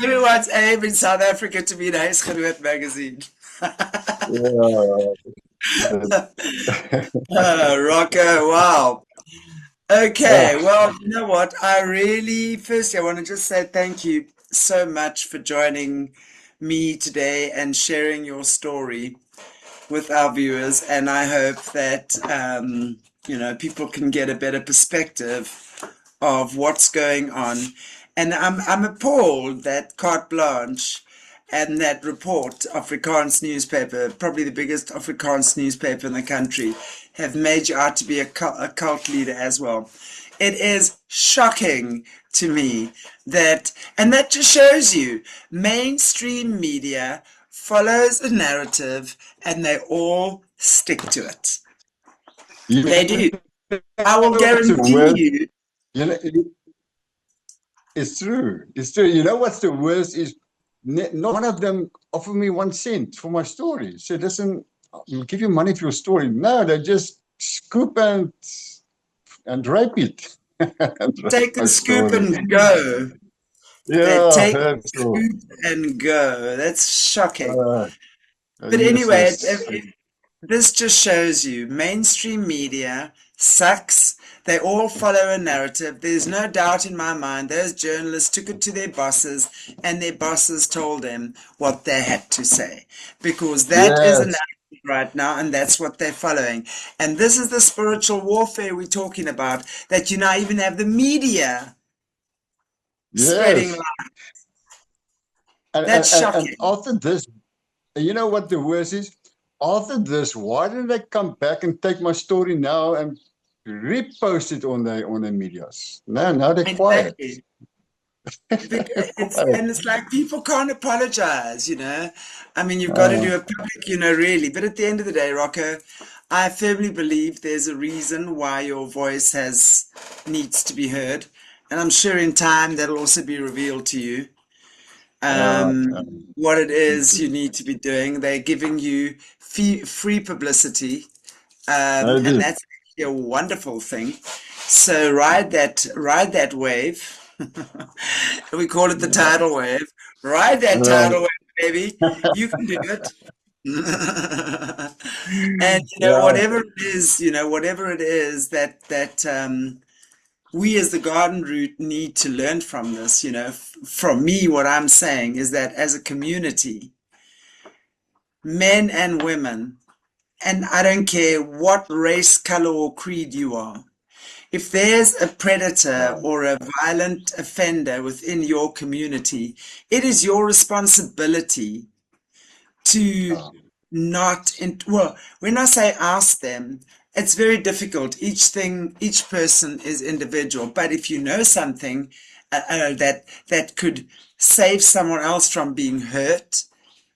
everyone's aim in South Africa to be in huisgenoot magazine. yeah. Rocco, wow. Ah, Okay, well, you know what? Firstly, I want to just say thank you so much for joining me today and sharing your story with our viewers. And I hope that, people can get a better perspective of what's going on. And I'm appalled that Carte Blanche and that report, Afrikaans newspaper, probably the biggest Afrikaans newspaper in the country, have made you out to be a cult leader as well. It is shocking to me and that just shows you mainstream media follows a narrative and they all stick to it. They do. I will guarantee you. You know, it's true. It's true. You know what's the worst is not one of them offered me 1 cent for my story. Said, listen, we'll give you money for your story. No, they just scoop and rape it. Take a scoop and go. They Yeah, take a that's all. scoop and go. That's shocking. But anyway, Useless. this just shows you mainstream media sucks. They all follow a narrative. There's no doubt in my mind those journalists took it to their bosses and their bosses told them what they had to say. Because that is a Yes, narrative right now and that's what they're following. And this is the spiritual warfare we're talking about, that you now even have the media spreading yes. lies. And, That's and, and shocking. after this, you know what the worst is? After this, why didn't they come back and take my story now and repost it on the medias? No, now they're quiet. Exactly. They're And quiet. it's like people can't apologize, I mean, you've got to Uh, do a public, really. But at the end of the day, Rocco, I firmly believe there's a reason why your voice needs to be heard. And I'm sure in time that'll also be revealed to you. all right. What it is you need to be doing. They're giving you free publicity, I and did. that's actually a wonderful thing. So ride that wave. We call it the tidal wave. Ride that Uh, tidal wave, baby. You can do it. And yeah, whatever it is that we as the Garden Route need to learn from this. From me, what I'm saying is that as a community, men and women, and I don't care what race, color, or creed you are, if there's a predator yeah, or a violent offender within your community, it is your responsibility to yeah. well, when I say ask them, it's very difficult. Each person is individual. But if you know something that could save someone else from being hurt,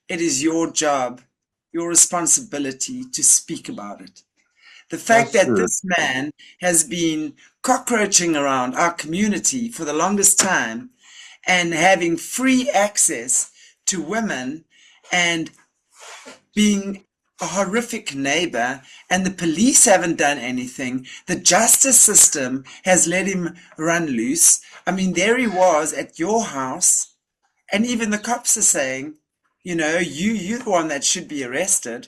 it is your job, your responsibility to speak about it. The fact That's that true. this man has been cockroaching around our community for the longest time and having free access to women and being a horrific neighbor, and the police haven't done anything. The justice system has let him run loose. I mean, there he was at your house, and even the cops are saying, you're the one that should be arrested.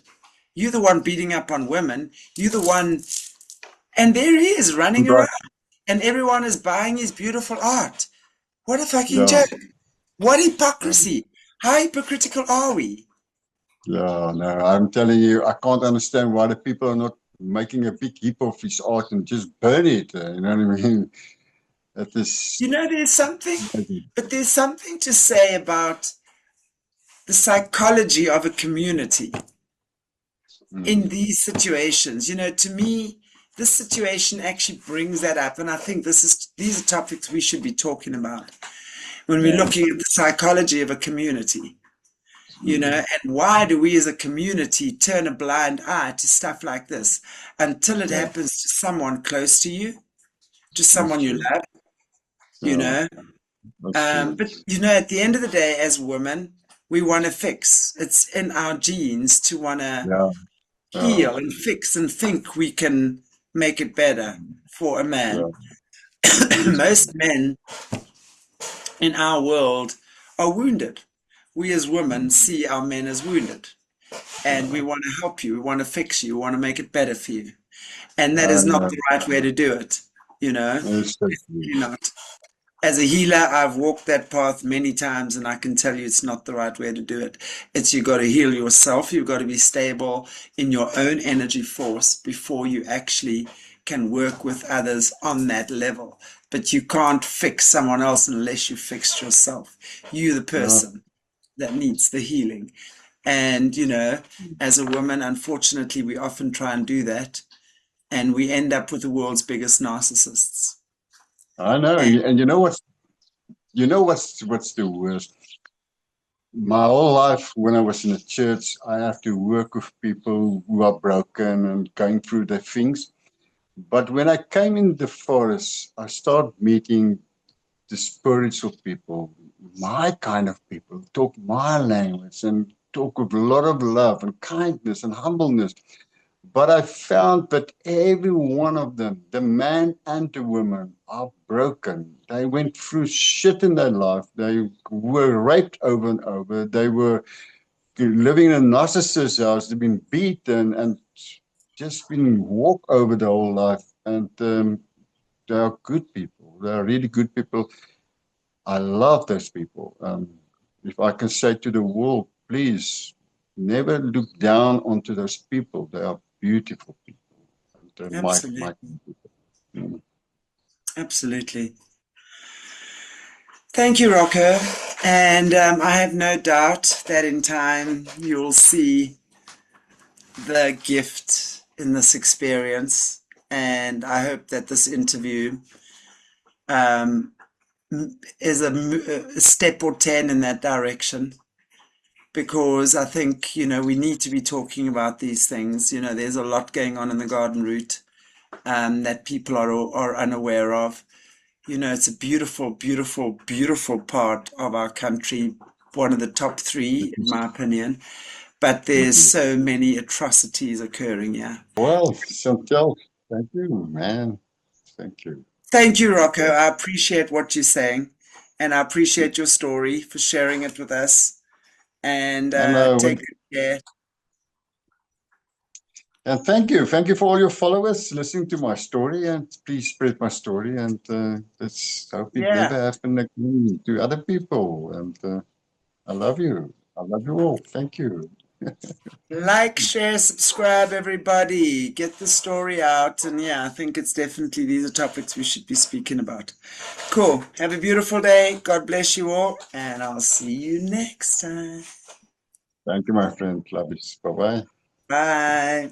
You're the one beating up on women. You're the one, and there he is running around, Right. and everyone is buying his beautiful art. What a fucking Yeah, joke! What hypocrisy! How hypocritical are we? yeah. No, I'm telling you, I can't understand why the people are not making a big heap of his art and just burn it. You know what I mean? That is. There's something to say about the psychology of a community in Mm, these situations. To me, this situation actually brings that up, and I think these are topics we should be talking about when we're yeah. looking at the psychology of a community. Mm, And why do we as a community turn a blind eye to stuff like this until it yeah, happens to someone close to you, to that's someone you true. love, you Yeah, know? that's true. But at the end of the day, as women, we want to fix. It's in our genes to want to Yeah, yeah, heal and fix and think we can make it better for a yeah. man. Yes. Most men in our world are wounded. We as women Mm, see our men as wounded, and we yeah. want to help you, we want to fix you, we want to make it better for you. And that is And not the right way to do it, exactly. Definitely not. as a healer, I've walked that path many times, and I can tell you it's not the right way to do it. It's you got to heal yourself. You've got to be stable in your own energy force before you actually can work with others on that level. But you can't fix someone else unless you fixed yourself. You, the No, person that needs the healing. And, as a woman, unfortunately, we often try and do that, and we end up with the world's biggest narcissists. I know. And And what's the worst? My whole life, when I was in the church, I have to work with people who are broken and going through their things. But when I came in the forest, I started meeting the spiritual people, my kind of people, talk my language and talk with a lot of love and kindness and humbleness. But I found that every one of them, the man and the woman, are broken. They went through shit in their life. They were raped over and over. They were living in a narcissist house. They've been beaten and just been walked over the whole life. And they are good people. They are really good people. I love those people. If I can say to the world, please never look down onto those people. They are beautiful people. And, absolutely, my people. absolutely. Thank you, Rocco. And I have no doubt that in time you'll see the gift in this experience. And I hope that this interview um, is a step or 10 in that direction. Because I think, we need to be talking about these things. There's a lot going on in the garden route that people are unaware of. It's a beautiful, beautiful, beautiful part of our country, one of the top three, in my opinion. But there's so many atrocities occurring here. Well, Chantelle, thank you, man. Thank you. Thank you, Rocco. I appreciate what you're saying, and I appreciate your story for sharing it with us. And And take good care. and thank you for all your followers listening to my story, and please spread my story, and let's hope it never Yeah. happen again to other people. And I love you. I love you all. Thank you. Like, share, subscribe, everybody. Get the story out. And yeah, I think it's definitely these are topics we should be speaking about. Cool. Have a beautiful day. God bless you all. And I'll see you next time. Thank you, my friend. Love you. Bye bye. Bye.